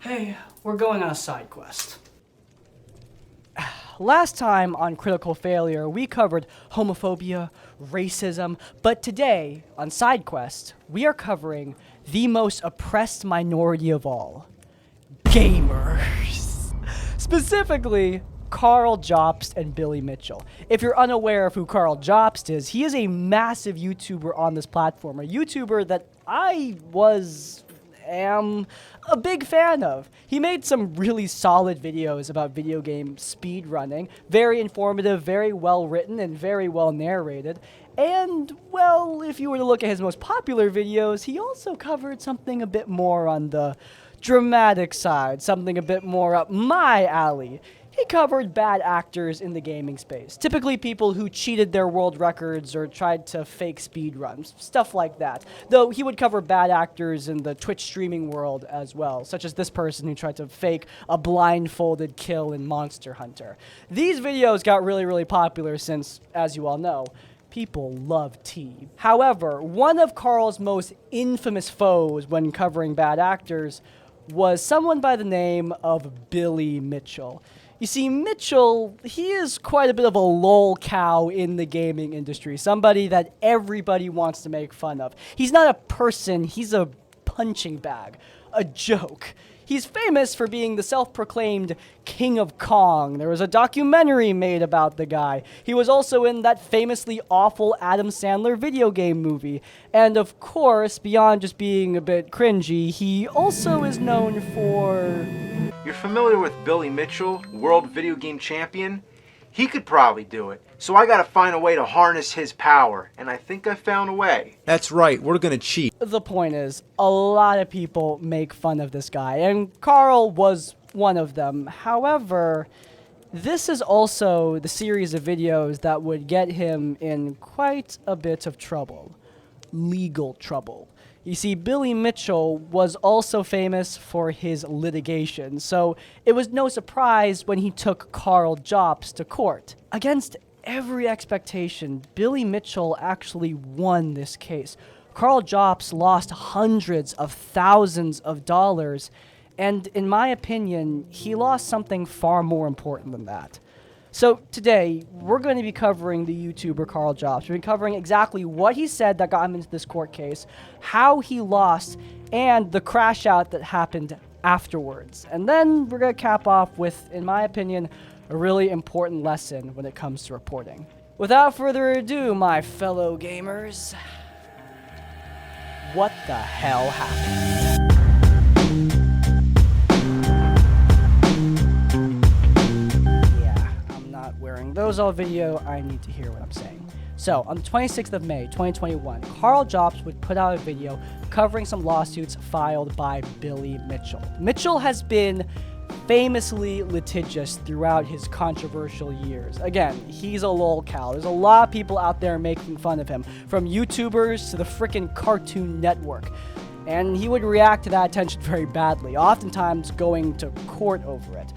Hey, we're going on a side quest. Last time on Critical Failure, we covered homophobia, racism, but today, on Side Quest, we are covering the most oppressed minority of all, gamers. Specifically, Karl Jobst and Billy Mitchell. If you're unaware of who Karl Jobst is, he is a massive YouTuber on this platform, a YouTuber that I am a big fan of. He made some really solid videos about video game speed running, very informative, very well written, and very well narrated. And, well, if you were to look at his most popular videos, he also covered something a bit more on the dramatic side, something a bit more up my alley. He covered bad actors in the gaming space, typically people who cheated their world records or tried to fake speedruns, stuff like that. Though he would cover bad actors in the Twitch streaming world as well, such as this person who tried to fake a blindfolded kill in Monster Hunter. These videos got really popular since, as you all know, people love tea. However, one of Karl's most infamous foes when covering bad actors was someone by the name of Billy Mitchell. You see, Mitchell, he is quite a bit of a lol cow in the gaming industry, somebody that everybody wants to make fun of. He's not a person, he's a punching bag, a joke. He's famous for being the self-proclaimed King of Kong. There was a documentary made about the guy. He was also in that famously awful Adam Sandler video game movie. And of course, beyond just being a bit cringy, he also is known for... You're familiar with Billy Mitchell, world video game champion? He could probably do it. So I gotta find a way to harness his power, and I think I found a way. That's right, we're gonna cheat. The point is, a lot of people make fun of this guy, and Karl was one of them. However, this is also the series of videos that would get him in quite a bit of trouble. Legal trouble. You see, Billy Mitchell was also famous for his litigation, so it was no surprise when he took Karl Jobst to court. Against every expectation, Billy Mitchell actually won this case. Karl Jobst lost hundreds of thousands of dollars, and in my opinion, he lost something far more important than that. So today, we're going to be covering the YouTuber Karl Jobst. We're covering exactly what he said that got him into this court case, how he lost, and the crash out that happened afterwards. And then we're going to cap off with, in my opinion, a really important lesson when it comes to reporting. Without further ado, my fellow gamers, what the hell happened? Wearing those all video, I need to hear what I'm saying. So, on the 26th of May, 2021, Karl Jobst would put out a video covering some lawsuits filed by Billy Mitchell. Mitchell has been famously litigious throughout his controversial years. Again, he's a lol cow. There's a lot of people out there making fun of him, from YouTubers to the frickin' Cartoon Network. And he would react to that attention very badly, oftentimes going to court over it.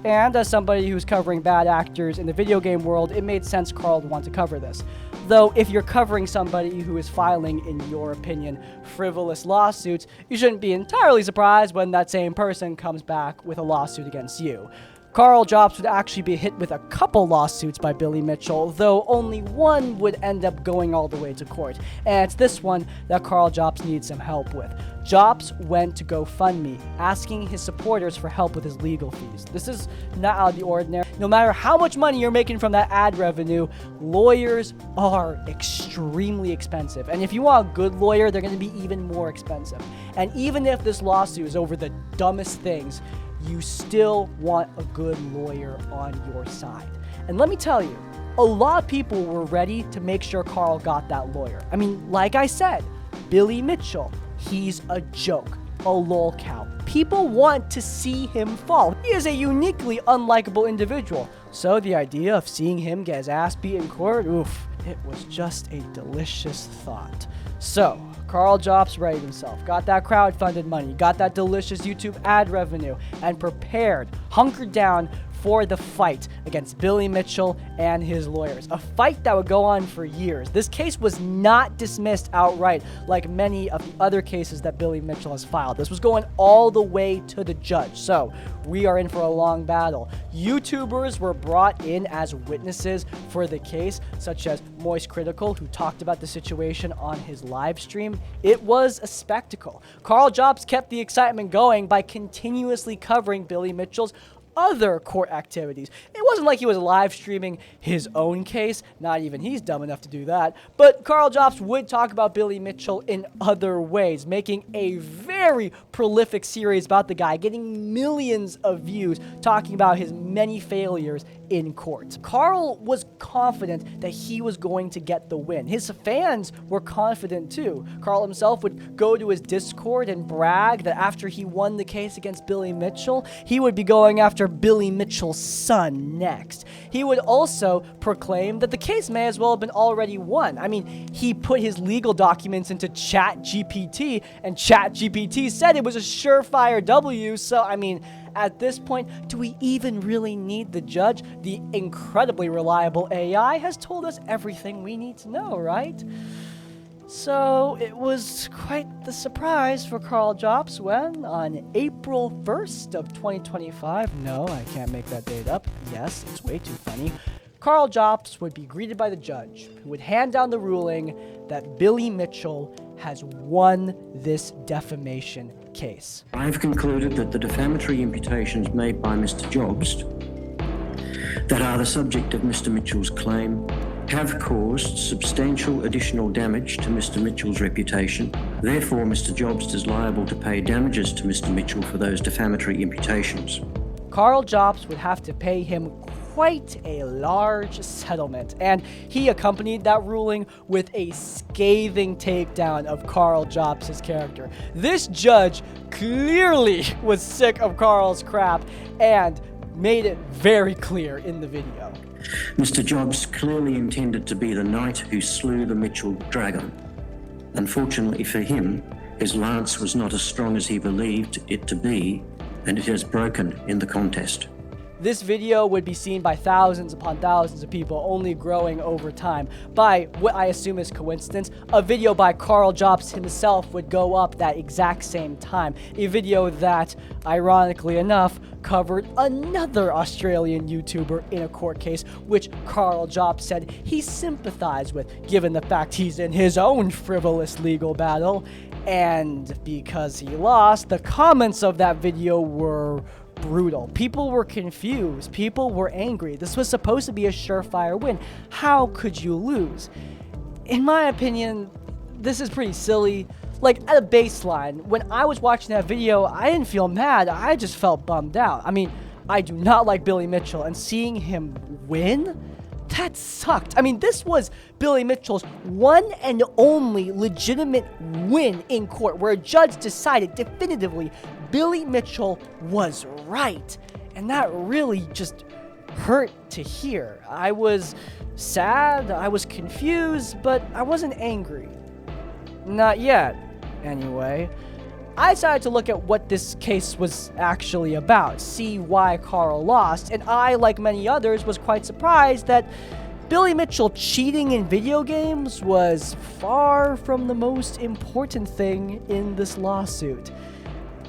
And as somebody who's covering bad actors in the video game world, it made sense Karl would want to cover this. Though, if you're covering somebody who is filing, in your opinion, frivolous lawsuits, you shouldn't be entirely surprised when that same person comes back with a lawsuit against you. Karl Jobst would actually be hit with a couple lawsuits by Billy Mitchell, though only one would end up going all the way to court. And it's this one that Karl Jobst needs some help with. Jobst went to GoFundMe, asking his supporters for help with his legal fees. This is not out of the ordinary. No matter how much money you're making from that ad revenue, lawyers are extremely expensive. And if you want a good lawyer, they're going to be even more expensive. And even if this lawsuit is over the dumbest things, you still want a good lawyer on your side. And let me tell you, a lot of people were ready to make sure Karl got that lawyer. I mean, like I said, Billy Mitchell, he's a joke, a lol cow. People want to see him fall. He is a uniquely unlikable individual. So the idea of seeing him get his ass beat in court, oof, it was just a delicious thought. So, Karl Jobst readied himself, got that crowdfunded money, got that delicious YouTube ad revenue, and prepared, hunkered down for the fight against Billy Mitchell and his lawyers. A fight that would go on for years. This case was not dismissed outright like many of the other cases that Billy Mitchell has filed. This was going all the way to the judge. So we are in for a long battle. YouTubers were brought in as witnesses for the case, such as Moist Critical, who talked about the situation on his live stream. It was a spectacle. Karl Jobst kept the excitement going by continuously covering Billy Mitchell's other court activities. It wasn't like he was live streaming his own case. Not even he's dumb enough to do that. But Karl Jobst would talk about Billy Mitchell in other ways, making a very prolific series about the guy, getting millions of views, talking about his many failures in court. Karl was confident that he was going to get the win. His fans were confident too. Karl himself would go to his Discord and brag that after he won the case against Billy Mitchell, he would be going after Billy Mitchell's son next. He would also proclaim that the case may as well have been already won. I mean, he put his legal documents into ChatGPT, and ChatGPT said it was a surefire W, so I mean, at this point, do we even really need the judge? The incredibly reliable AI has told us everything we need to know, right? So it was quite the surprise for Karl Jobst when, on April 1st of 2025, no, I can't make that date up. Yes, it's way too funny. Karl Jobst would be greeted by the judge, who would hand down the ruling that Billy Mitchell has won this defamation case. I have concluded that the defamatory imputations made by Mr. Jobst that are the subject of Mr. Mitchell's claim have caused substantial additional damage to Mr. Mitchell's reputation. Therefore, Mr. Jobst is liable to pay damages to Mr. Mitchell for those defamatory imputations. Karl Jobst would have to pay him quite a large settlement, and he accompanied that ruling with a scathing takedown of Karl Jobst's character. This judge clearly was sick of Karl's crap and made it very clear in the video. Mr. Jobst clearly intended to be the knight who slew the Mitchell dragon. Unfortunately for him, his lance was not as strong as he believed it to be, and it has broken in the contest. This video would be seen by thousands upon thousands of people, only growing over time. By what I assume is coincidence, a video by Karl Jobst himself would go up that exact same time. A video that, ironically enough, covered another Australian YouTuber in a court case, which Karl Jobst said he sympathized with, given the fact he's in his own frivolous legal battle. And because he lost, the comments of that video were brutal. People were confused. People were angry. This was supposed to be a surefire win. How could you lose? In my opinion, this is pretty silly. Like, at a baseline, when I was watching that video, I didn't feel mad. I just felt bummed out. I mean, I do not like Billy Mitchell, and seeing him win, that sucked. I mean, this was Billy Mitchell's one and only legitimate win in court, where a judge decided definitively Billy Mitchell was right. And that really just hurt to hear. I was sad, I was confused, but I wasn't angry. Not yet, anyway. I decided to look at what this case was actually about, see why Karl lost, and I, like many others, was quite surprised that Billy Mitchell cheating in video games was far from the most important thing in this lawsuit.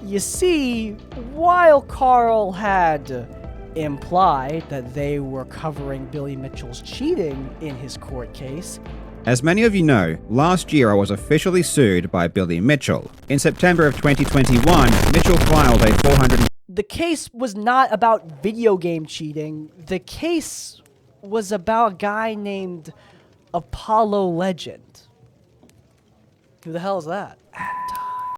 You see, while Karl had implied that they were covering Billy Mitchell's cheating in his court case, as many of you know, last year I was officially sued by Billy Mitchell. In September of 2021, Mitchell filed a 400... The case was not about video game cheating. The case was about a guy named Apollo Legend. Who the hell is that?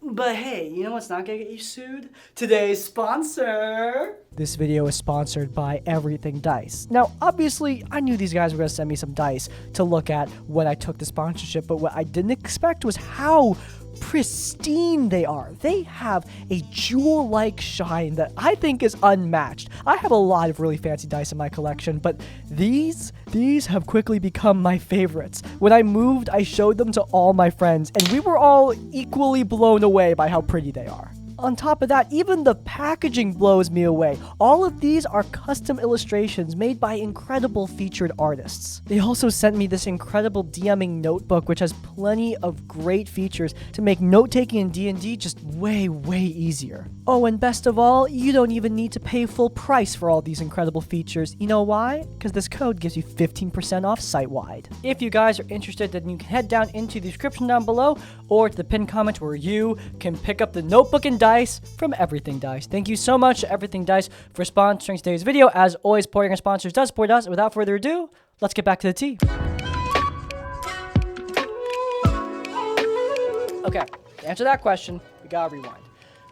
But hey, you know what's not gonna get you sued? Today's sponsor! This video is sponsored by Everything Dice. Now, obviously, I knew these guys were going to send me some dice to look at when I took the sponsorship, but what I didn't expect was how pristine they are. They have a jewel-like shine that I think is unmatched. I have a lot of really fancy dice in my collection, but these have quickly become my favorites. When I moved, I showed them to all my friends, and we were all equally blown away by how pretty they are. On top of that, even the packaging blows me away. All of these are custom illustrations made by incredible featured artists. They also sent me this incredible DMing notebook, which has plenty of great features to make note-taking in D&D just way, way easier. Oh, and best of all, you don't even need to pay full price for all these incredible features. You know why? Because this code gives you 15% off site-wide. If you guys are interested, then you can head down into the description down below or to the pinned comment where you can pick up the notebook and dice from Everything Dice. Thank you so much to Everything Dice for sponsoring today's video. As always, supporting our sponsors does support us. Without further ado, let's get back to the tea. Okay, to answer that question, we gotta rewind.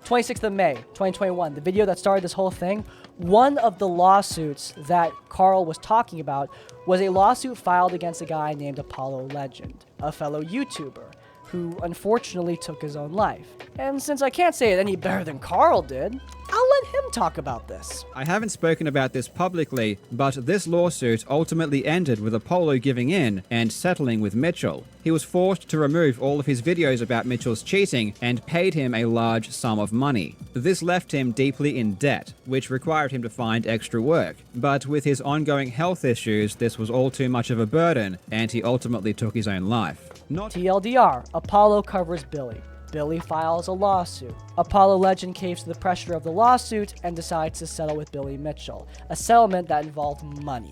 26th of May, 2021, the video that started this whole thing, one of the lawsuits that Karl was talking about was a lawsuit filed against a guy named Apollo Legend, a fellow YouTuber, who unfortunately took his own life. And since I can't say it any better than Karl did, I'll let him talk about this. I haven't spoken about this publicly, but this lawsuit ultimately ended with Apollo giving in and settling with Mitchell. He was forced to remove all of his videos about Mitchell's cheating and paid him a large sum of money. This left him deeply in debt, which required him to find extra work. But with his ongoing health issues, this was all too much of a burden, and he ultimately took his own life. Not TLDR, Apollo covers Billy. Billy files a lawsuit. Apollo Legend caves to the pressure of the lawsuit and decides to settle with Billy Mitchell, a settlement that involved money.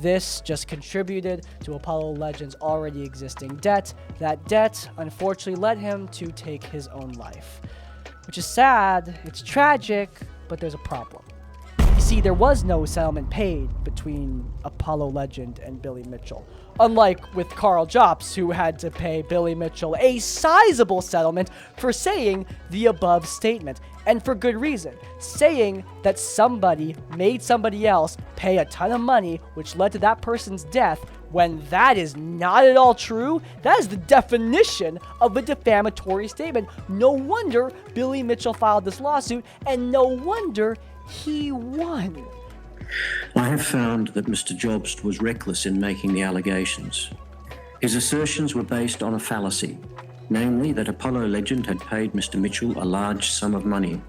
This just contributed to Apollo Legend's already existing debt. That debt, unfortunately, led him to take his own life. Which is sad, it's tragic, but there's a problem. You see, there was no settlement paid between Apollo Legend and Billy Mitchell. Unlike with Karl Jobst, who had to pay Billy Mitchell a sizable settlement for saying the above statement. And for good reason. Saying that somebody made somebody else pay a ton of money, which led to that person's death, when that is not at all true. That is the definition of a defamatory statement. No wonder Billy Mitchell filed this lawsuit, and no wonder he won. I have found that Mr. Jobst was reckless in making the allegations. His assertions were based on a fallacy, namely that Apollo Legend had paid Mr. Mitchell a large sum of money.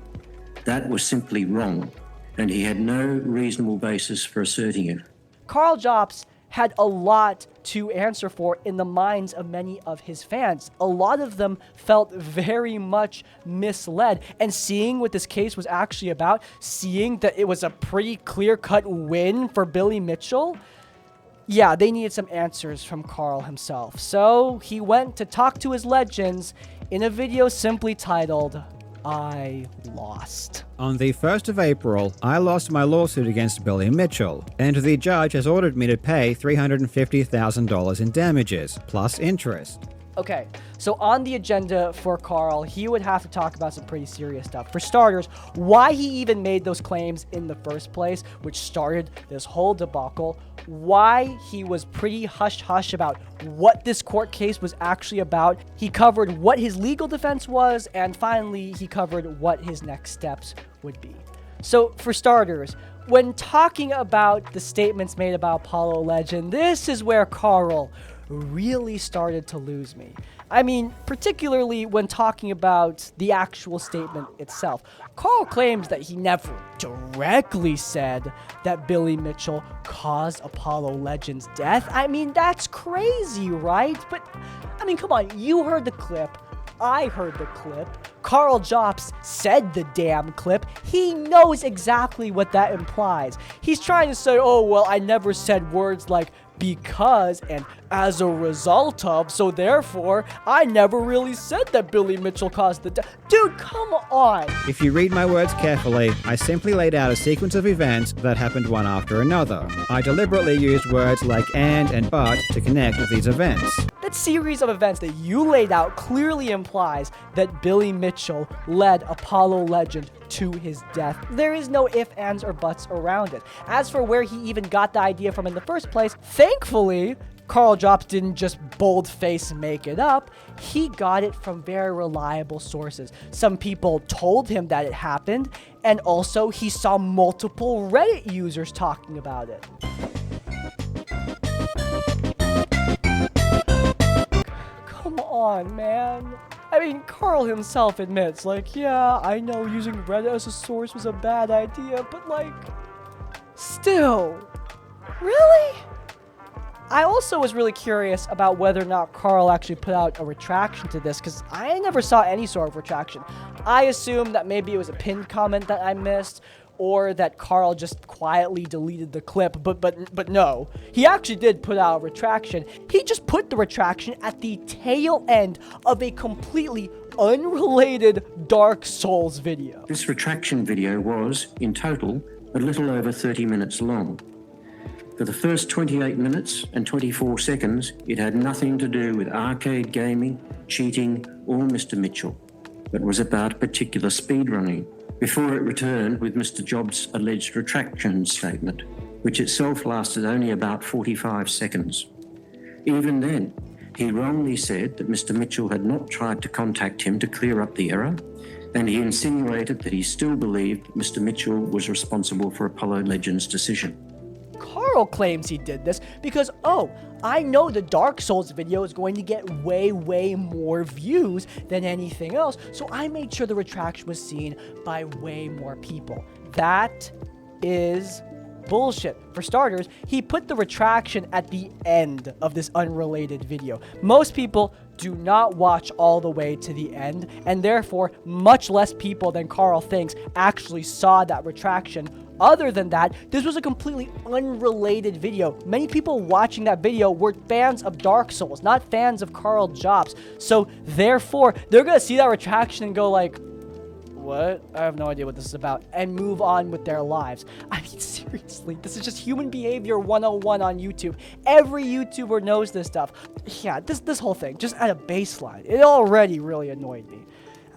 That was simply wrong, and he had no reasonable basis for asserting it. Karl Jobst had a lot to answer for in the minds of many of his fans. A lot of them felt very much misled. And seeing what this case was actually about, seeing that it was a pretty clear-cut win for Billy Mitchell, yeah, they needed some answers from Karl himself. So he went to talk to his legends in a video simply titled, I Lost. On the 1st of April, I lost my lawsuit against Billy Mitchell, and the judge has ordered me to pay $350,000 in damages, plus interest. Okay, so on the agenda for Karl, he would have to talk about some pretty serious stuff. For starters, why he even made those claims in the first place, which started this whole debacle, why he was pretty hush-hush about what this court case was actually about. He covered what his legal defense was, and finally, he covered what his next steps would be. So, for starters, when talking about the statements made about Apollo Legend, this is where Karl really started to lose me. I mean, particularly when talking about the actual statement itself. Karl claims that he never directly said that Billy Mitchell caused Apollo Legend's death. I mean, that's crazy, right? But, I mean, come on, you heard the clip. I heard the clip. Karl Jobst said the damn clip. He knows exactly what that implies. He's trying to say, oh, well, I never said words like because and as a result of, so therefore, I never really said that Billy Mitchell caused the death. Dude, come on. If you read my words carefully, I simply laid out a sequence of events that happened one after another. I deliberately used words like and but to connect with these events. That series of events that you laid out clearly implies that Billy Mitchell led Apollo Legend to his death. There is no ifs, ands, or buts around it. As for where he even got the idea from in the first place, thankfully, Karl Jobst didn't just bold-face make it up. He got it from very reliable sources. Some people told him that it happened, and also he saw multiple Reddit users talking about it. Come on, man. I mean, Karl himself admits, like, yeah, I know using Reddit as a source was a bad idea, but, like, still, really? I also was really curious about whether or not Karl actually put out a retraction to this, because I never saw any sort of retraction. I assumed that maybe it was a pinned comment that I missed, or that Karl just quietly deleted the clip, but no. He actually did put out a retraction. He just put the retraction at the tail end of a completely unrelated Dark Souls video. This retraction video was, in total, a little over 30 minutes long. For the first 28 minutes and 24 seconds, it had nothing to do with arcade gaming, cheating, or Mr. Mitchell, but was about particular speedrunning, before it returned with Mr. Jobs' alleged retraction statement, which itself lasted only about 45 seconds. Even then, he wrongly said that Mr. Mitchell had not tried to contact him to clear up the error, and he insinuated that he still believed Mr. Mitchell was responsible for Apollo Legends' decision. Karl claims he did this because, oh, I know the Dark Souls video is going to get way more views than anything else, so I made sure the retraction was seen by way more people. That is bullshit. For starters, he put the retraction at the end of this unrelated video. Most people do not watch all the way to the end, and therefore, much less people than Karl thinks actually saw that retraction. Other than that, this was a completely unrelated video. Many people watching that video were fans of Dark Souls, not fans of Karl Jobst. So, therefore, they're gonna see that retraction and go like, what? I have no idea what this is about, and move on with their lives. I mean, seriously, this is just human behavior 101 on YouTube. Every YouTuber knows this stuff. Yeah, this whole thing, just at a baseline, it already really annoyed me.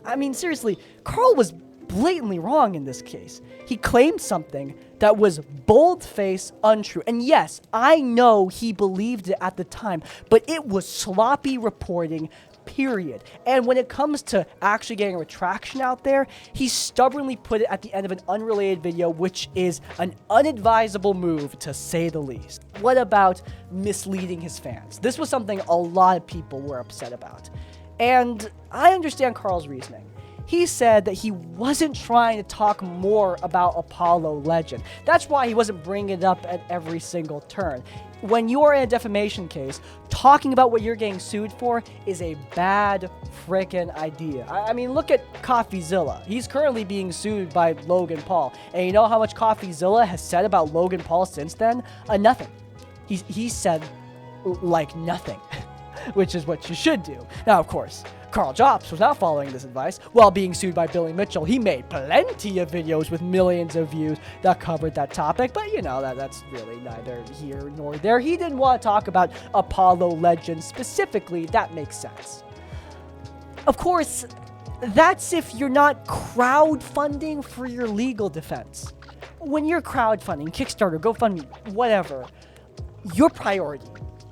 I mean, seriously, Karl was blatantly wrong in this case. He claimed something that was bold-faced untrue. And yes, I know he believed it at the time, but it was sloppy reporting, period. And when it comes to actually getting a retraction out there, he stubbornly put it at the end of an unrelated video, which is an unadvisable move, to say the least. What about misleading his fans? This was something a lot of people were upset about. And I understand Karl's reasoning. He said that he wasn't trying to talk more about Apollo Legend. That's why he wasn't bringing it up at every single turn. When you're in a defamation case, talking about what you're getting sued for is a bad frickin' idea. I mean, look at CoffeeZilla. He's currently being sued by Logan Paul. And you know how much CoffeeZilla has said about Logan Paul since then? Nothing. He said, like, nothing. Which is what you should do. Now, of course, Karl Jobst was not following this advice. While being sued by Billy Mitchell, he made plenty of videos with millions of views that covered that topic, but you know, that's really neither here nor there. He didn't want to talk about Apollo Legends specifically. That makes sense. Of course, that's if you're not crowdfunding for your legal defense. When you're crowdfunding, Kickstarter, GoFundMe, whatever, your priority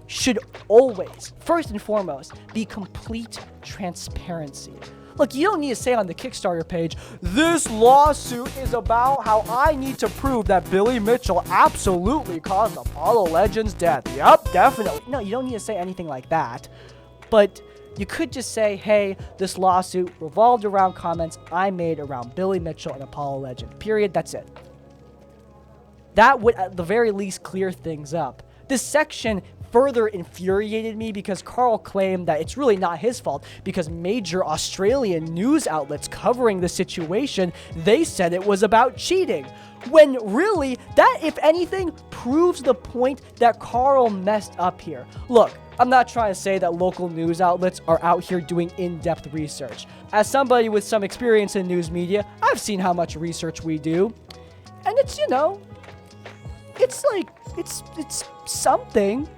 should always, first and foremost, be complete transparency. Look, you don't need to say on the Kickstarter page, this lawsuit is about how I need to prove that Billy Mitchell absolutely caused Apollo Legends' death. Yep, definitely. No, you don't need to say anything like that. But you could just say, hey, this lawsuit revolved around comments I made around Billy Mitchell and Apollo Legend. Period. That's it. That would, at the very least, clear things up. This section further infuriated me because Karl claimed that it's really not his fault because major Australian news outlets covering the situation, they said it was about cheating. When really, that, if anything, proves the point that Karl messed up here. Look, I'm not trying to say that local news outlets are out here doing in-depth research. As somebody with some experience in news media, I've seen how much research we do. And it's, you know, it's like, it's something.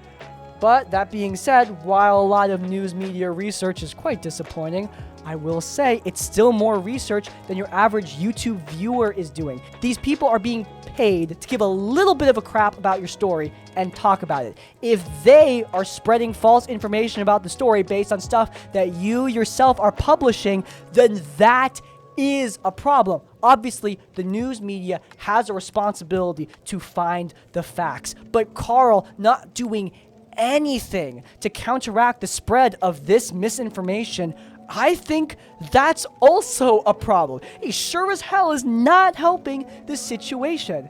But that being said, while a lot of news media research is quite disappointing, I will say it's still more research than your average YouTube viewer is doing. These people are being paid to give a little bit of a crap about your story and talk about it. If they are spreading false information about the story based on stuff that you yourself are publishing, then that is a problem. Obviously, the news media has a responsibility to find the facts. But Karl not doing anything to counteract the spread of this misinformation, I think that's also a problem. He sure as hell is not helping the situation.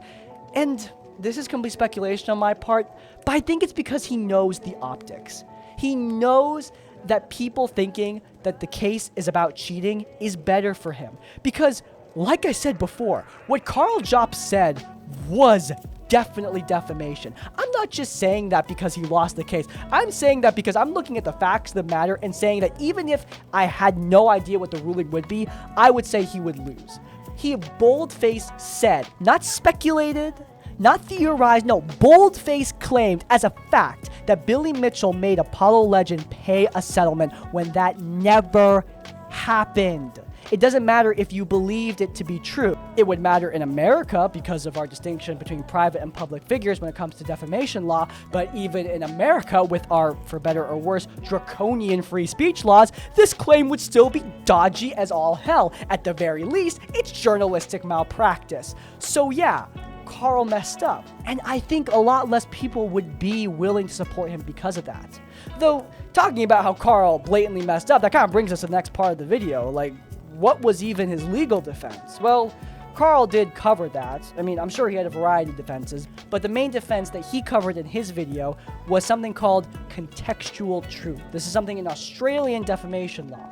And this is complete speculation on my part, but I think it's because he knows the optics. He knows that people thinking that the case is about cheating is better for him. Because, like I said before, what Karl Jobst said was definitely defamation. I'm not just saying that because he lost the case. I'm saying that because I'm looking at the facts of the matter and saying that even if I had no idea what the ruling would be, I would say he would lose. He bold-faced said, not speculated, not theorized, no, bold-faced claimed as a fact that Billy Mitchell made Apollo Legend pay a settlement when that never happened. It doesn't matter if you believed it to be true. It would matter in America because of our distinction between private and public figures when it comes to defamation law, but even in America with our, for better or worse, draconian free speech laws, this claim would still be dodgy as all hell. At the very least, it's journalistic malpractice. So yeah, Karl messed up, and I think a lot less people would be willing to support him because of that. Though, talking about how Karl blatantly messed up, that kind of brings us to the next part of the video, like, what was even his legal defense? Well, Karl did cover that. I mean, I'm sure he had a variety of defenses, but the main defense that he covered in his video was something called contextual truth. This is something in Australian defamation law.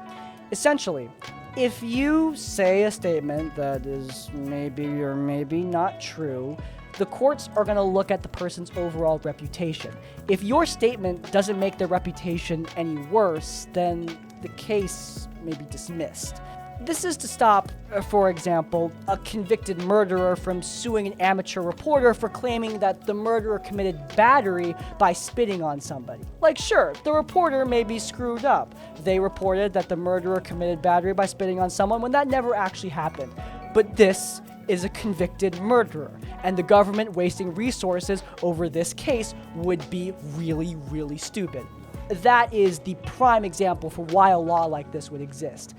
Essentially, if you say a statement that is maybe or maybe not true, the courts are going to look at the person's overall reputation. If your statement doesn't make their reputation any worse, then the case may be dismissed. This is to stop, for example, a convicted murderer from suing an amateur reporter for claiming that the murderer committed battery by spitting on somebody. Like, sure, the reporter may be screwed up. They reported that the murderer committed battery by spitting on someone when that never actually happened. But this is a convicted murderer, and the government wasting resources over this case would be really, really stupid. That is the prime example for why a law like this would exist.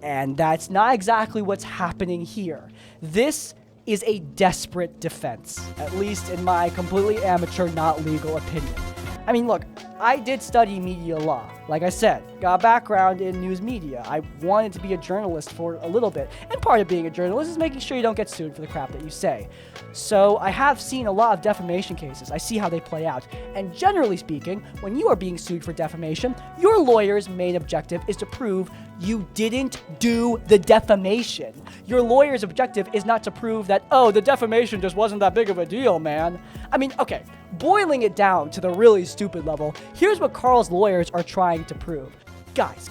And that's not exactly what's happening here. This is a desperate defense, at least in my completely amateur, not legal opinion. I mean, look, I did study media law. Like I said, got a background in news media. I wanted to be a journalist for a little bit, and part of being a journalist is making sure you don't get sued for the crap that you say. So I have seen a lot of defamation cases. I see how they play out. And generally speaking, when you are being sued for defamation, your lawyer's main objective is to prove you didn't do the defamation. Your lawyer's objective is not to prove that, oh, the defamation just wasn't that big of a deal, man. I mean, okay, boiling it down to the really stupid level, here's what Karl's lawyers are trying to prove. Guys,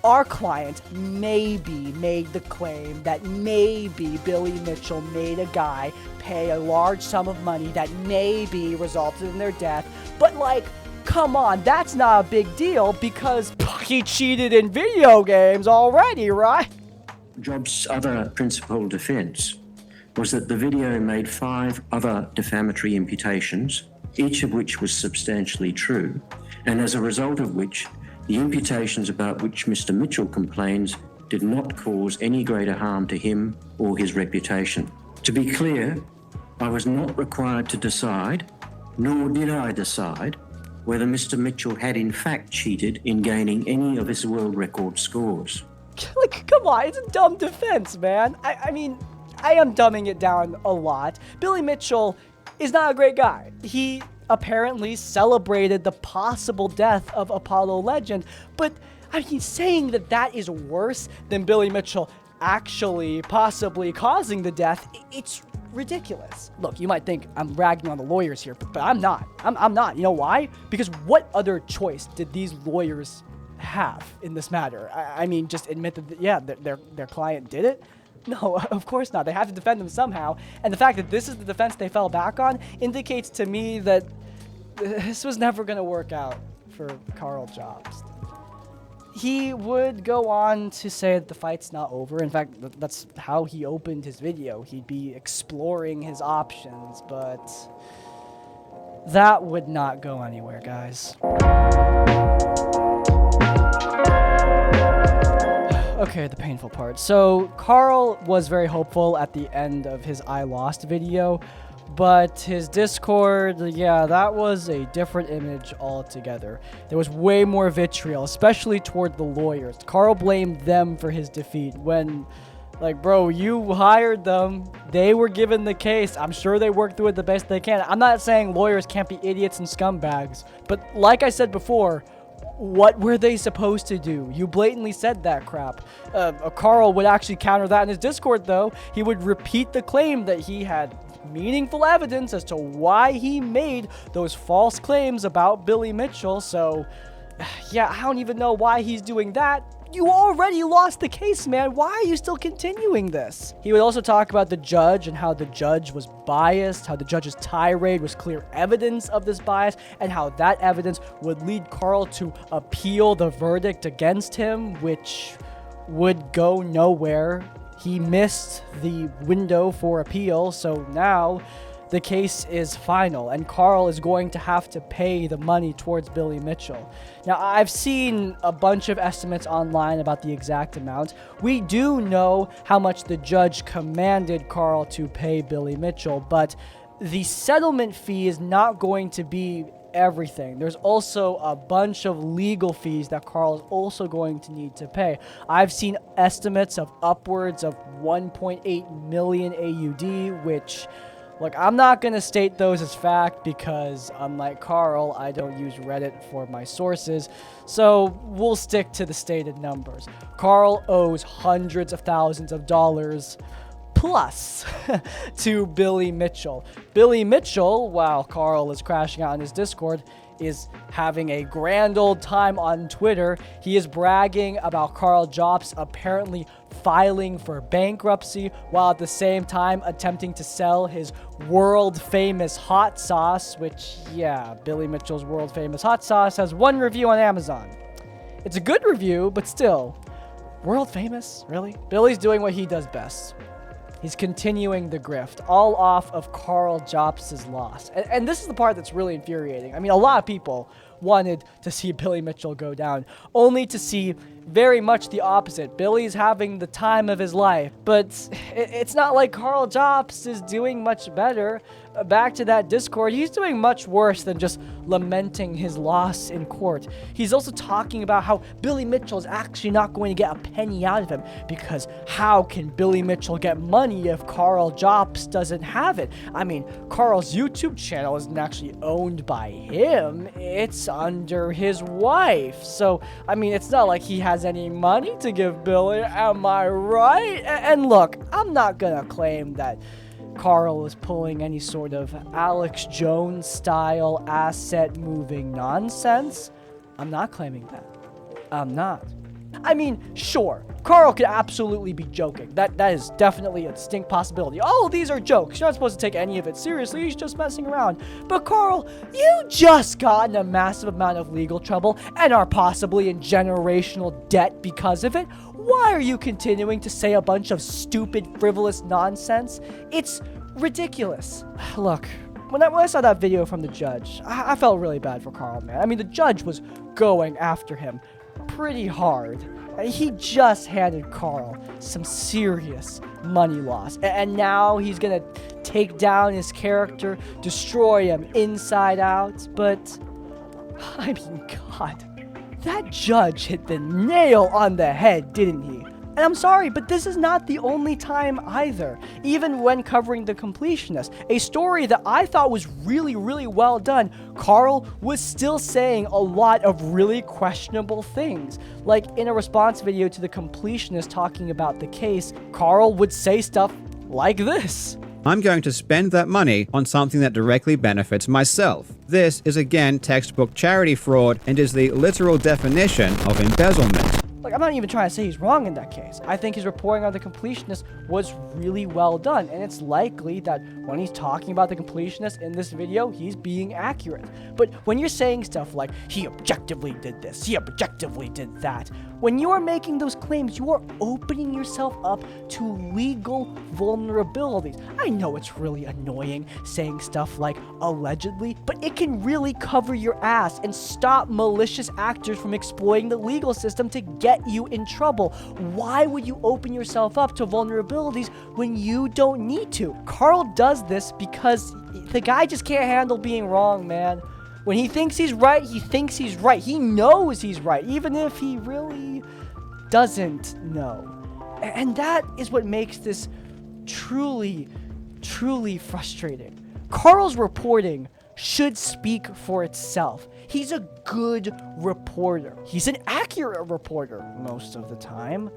our client maybe made the claim that maybe Billy Mitchell made a guy pay a large sum of money that maybe resulted in their death, but like, come on, that's not a big deal because he cheated in video games already, right? Jobst's other principal defense was that the video made 5 other defamatory imputations, each of which was substantially true, and as a result of which, the imputations about which Mr. Mitchell complains did not cause any greater harm to him or his reputation. To be clear, I was not required to decide, nor did I decide, whether Mr. Mitchell had in fact cheated in gaining any of his world record scores. Like, come on, it's a dumb defense, man. I mean, I am dumbing it down a lot. Billy Mitchell is not a great guy. He apparently celebrated the possible death of Apollo Legend, but I mean, saying that that is worse than Billy Mitchell actually possibly causing the death, it's ridiculous. Look, you might think I'm ragging on the lawyers here, but I'm not. I'm not. You know why? Because what other choice did these lawyers have in this matter? I mean, just admit that, yeah, their client did it? No, of course not. They have to defend them somehow. And the fact that this is the defense they fell back on indicates to me that this was never going to work out for Karl Jobst. He would go on to say that the fight's not over. In fact, that's how he opened his video. He'd be exploring his options, but that would not go anywhere, guys. Okay, the painful part. So, Karl was very hopeful at the end of his I Lost video, But his Discord, yeah, that was a different image altogether. There was way more vitriol, especially toward the lawyers. Karl blamed them for his defeat when, like, bro, you hired them. They were given the case. I'm sure they worked through it the best they can. I'm not saying lawyers can't be idiots and scumbags, but like I said before, what were they supposed to do? You blatantly said that crap. Karl would actually counter that in his Discord, though. He would repeat the claim that he had meaningful evidence as to why he made those false claims about Billy Mitchell. So, yeah, I don't even know why he's doing that. You already lost the case, man. Why are you still continuing this? He would also talk about the judge and how the judge was biased, how the judge's tirade was clear evidence of this bias, and how that evidence would lead Karl to appeal the verdict against him, which would go nowhere. He missed the window for appeal, so now the case is final, and Karl is going to have to pay the money towards Billy Mitchell. Now, I've seen a bunch of estimates online about the exact amount. We do know how much the judge commanded Karl to pay Billy Mitchell, but the settlement fee is not going to be everything. There's also a bunch of legal fees that Karl is also going to need to pay. I've seen estimates of upwards of 1.8 million AUD, which, look, I'm not going to state those as fact because, unlike Karl, I don't use Reddit for my sources, so we'll stick to the stated numbers. Karl owes hundreds of thousands of dollars plus to Billy Mitchell. Billy Mitchell, while Karl is crashing out on his Discord, is having a grand old time on Twitter. He is bragging about Karl Jobst apparently filing for bankruptcy while at the same time attempting to sell his world-famous hot sauce, which, yeah, Billy Mitchell's world-famous hot sauce has one review on Amazon. It's a good review, but still, world-famous? Really? Billy's doing what he does best. He's continuing the grift, all off of Karl Jobst's loss. And this is the part that's really infuriating. I mean, a lot of people wanted to see Billy Mitchell go down, only to see very much the opposite. Billy's having the time of his life, but it's not like Karl Jobst is doing much better. Back to that Discord, he's doing much worse than just lamenting his loss in court. He's also talking about how Billy Mitchell is actually not going to get a penny out of him, because how can Billy Mitchell get money if Karl Jobst doesn't have it? I mean, Karl's YouTube channel isn't actually owned by him, it's under his wife. So, I mean, it's not like he has any money to give Billy, am I right? And look, I'm not gonna claim that Karl is pulling any sort of Alex Jones style asset moving nonsense. I'm not claiming that. I'm not. I mean, sure, Karl could absolutely be joking. That is definitely a distinct possibility. All of these are jokes. You're not supposed to take any of it seriously. He's just messing around. But Karl, you just got in a massive amount of legal trouble and are possibly in generational debt because of it. Why are you continuing to say a bunch of stupid, frivolous nonsense? It's ridiculous. Look, when I saw that video from the judge, I felt really bad for Karl, man. I mean, the judge was going after him pretty hard. He just handed Karl some serious money loss. And now he's gonna take down his character, destroy him inside out. But, I mean, God, that judge hit the nail on the head, didn't he? And I'm sorry, but this is not the only time either. Even when covering The Completionist, a story that I thought was really, really well done, Karl was still saying a lot of really questionable things. Like in a response video to The Completionist talking about the case, Karl would say stuff like this. I'm going to spend that money on something that directly benefits myself. This is again textbook charity fraud and is the literal definition of embezzlement. Like, I'm not even trying to say he's wrong in that case. I think his reporting on The Completionist was really well done, and it's likely that when he's talking about The Completionist in this video, he's being accurate. But when you're saying stuff like, he objectively did this, he objectively did that, When you are making those claims, you are opening yourself up to legal vulnerabilities. I know it's really annoying saying stuff like allegedly, but it can really cover your ass and stop malicious actors from exploiting the legal system to get you in trouble. Why would you open yourself up to vulnerabilities when you don't need to? Karl does this because the guy just can't handle being wrong, man. When he thinks he's right, he thinks he's right. He knows he's right, even if he really doesn't know. And that is what makes this truly, truly frustrating. Karl's reporting should speak for itself. He's a good reporter. He's an accurate reporter most of the time.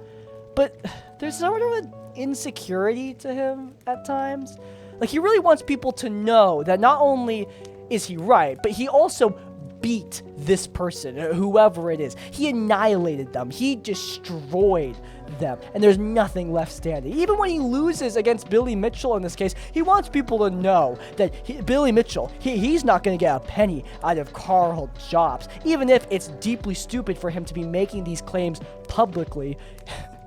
But there's sort of an insecurity to him at times. Like, he really wants people to know that not only is he right, but he also beat this person, whoever it is. He annihilated them. He destroyed them. And there's nothing left standing. Even when he loses against Billy Mitchell in this case, he wants people to know that Billy Mitchell, he's not going to get a penny out of Karl Jobst. Even if it's deeply stupid for him to be making these claims publicly,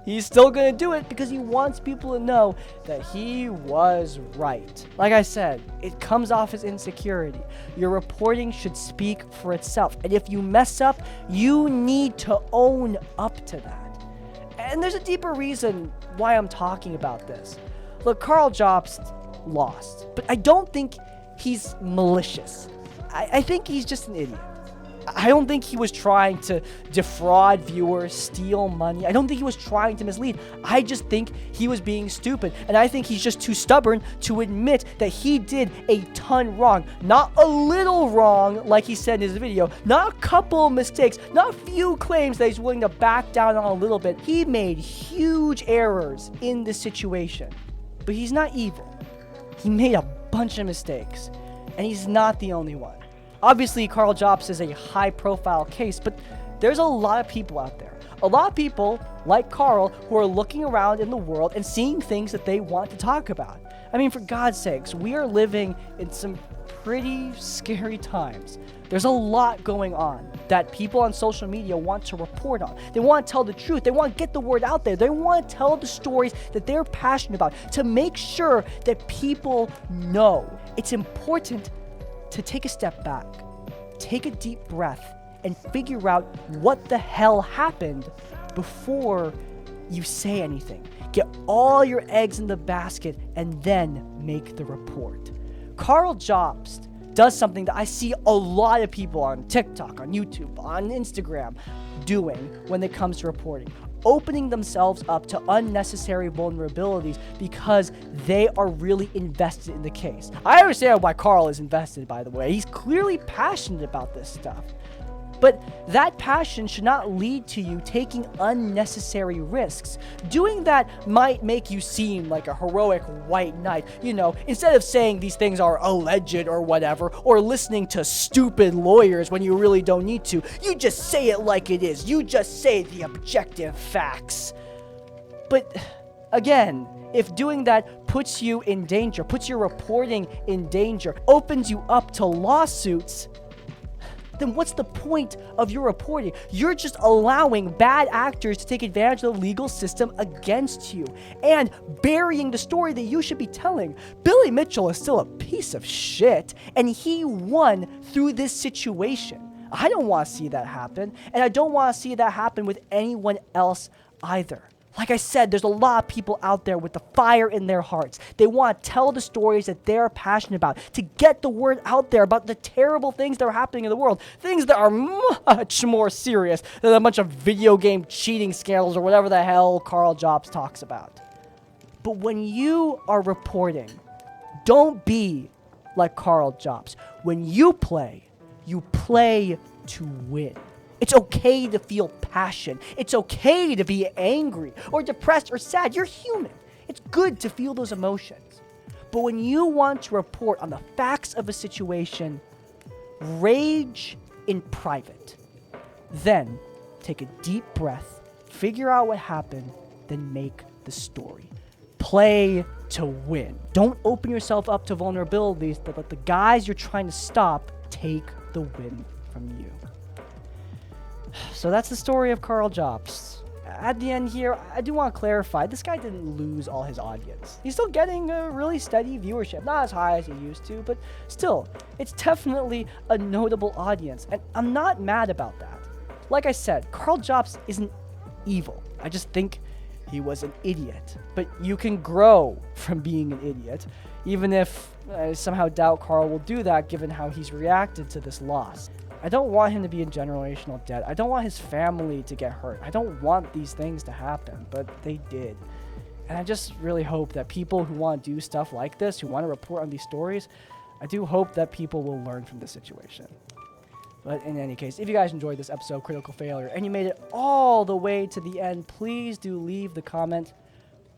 he's still going to do it because he wants people to know that he was right. Like I said, it comes off as insecurity. Your reporting should speak for itself. And if you mess up, you need to own up to that. And there's a deeper reason why I'm talking about this. Look, Karl Jobst lost, but I don't think he's malicious. I think he's just an idiot. I don't think he was trying to defraud viewers, steal money. I don't think he was trying to mislead. I just think he was being stupid. And I think he's just too stubborn to admit that he did a ton wrong. Not a little wrong, like he said in his video. Not a couple mistakes. Not a few claims that he's willing to back down on a little bit. He made huge errors in this situation. But he's not evil. He made a bunch of mistakes. And he's not the only one. Obviously, Karl Jobst is a high-profile case, but there's a lot of people out there. A lot of people, like Karl, who are looking around in the world and seeing things that they want to talk about. I mean, for God's sakes, we are living in some pretty scary times. There's a lot going on that people on social media want to report on. They want to tell the truth. They want to get the word out there. They want to tell the stories that they're passionate about to make sure that people know. It's important to take a step back, take a deep breath, and figure out what the hell happened before you say anything. Get all your eggs in the basket and then make the report. Karl Jobst does something that I see a lot of people on TikTok, on YouTube, on Instagram doing when it comes to reporting. Opening themselves up to unnecessary vulnerabilities because they are really invested in the case. I understand why Karl is invested, by the way. He's clearly passionate about this stuff. But that passion should not lead to you taking unnecessary risks. Doing that might make you seem like a heroic white knight. You know, instead of saying these things are alleged or whatever, or listening to stupid lawyers when you really don't need to, you just say it like it is. You just say the objective facts. But again, if doing that puts you in danger, puts your reporting in danger, opens you up to lawsuits, then what's the point of your reporting? You're just allowing bad actors to take advantage of the legal system against you and burying the story that you should be telling. Billy Mitchell is still a piece of shit, and he won through this situation. I don't want to see that happen, and I don't want to see that happen with anyone else either. Like I said, there's a lot of people out there with the fire in their hearts. They want to tell the stories that they're passionate about, to get the word out there about the terrible things that are happening in the world, things that are much more serious than a bunch of video game cheating scandals or whatever the hell Karl Jobst talks about. But when you are reporting, don't be like Karl Jobst. When you play to win. It's okay to feel passion. It's okay to be angry or depressed or sad. You're human. It's good to feel those emotions. But when you want to report on the facts of a situation, rage in private. Then take a deep breath, figure out what happened, then make the story. Play to win. Don't open yourself up to vulnerabilities that let the guys you're trying to stop take the win from you. So that's the story of Karl Jobst. At the end here, I do want to clarify, this guy didn't lose all his audience. He's still getting a really steady viewership. Not as high as he used to, but still, it's definitely a notable audience. And I'm not mad about that. Like I said, Karl Jobst isn't evil. I just think he was an idiot. But you can grow from being an idiot, even if I somehow doubt Karl will do that given how he's reacted to this loss. I don't want him to be in generational debt. I don't want his family to get hurt. I don't want these things to happen, but they did. And I just really hope that people who want to do stuff like this, who want to report on these stories, I do hope that people will learn from the situation. But in any case, if you guys enjoyed this episode of Critical Failure and you made it all the way to the end, please do leave the comment,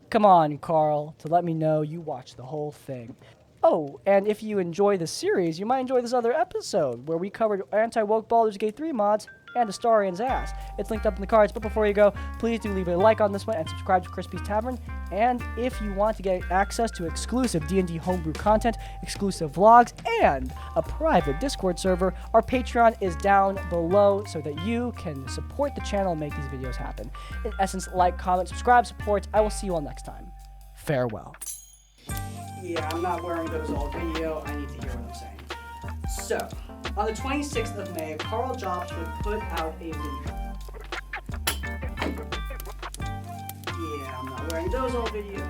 "Come on, Karl," to let me know you watched the whole thing. Oh, and if you enjoy this series, you might enjoy this other episode where we covered anti-woke Baldur's Gate 3 mods and Astarian's ass. It's linked up in the cards, but before you go, please do leave a like on this one and subscribe to Crispy's Tavern. And if you want to get access to exclusive D&D homebrew content, exclusive vlogs, and a private Discord server, our Patreon is down below so that you can support the channel and make these videos happen. In essence, like, comment, subscribe, support. I will see you all next time. Farewell. Yeah, I'm not wearing those all video. I need to hear what I'm saying. So, on the 26th of May, Karl Jobst would put out a video. Yeah, I'm not wearing those all video.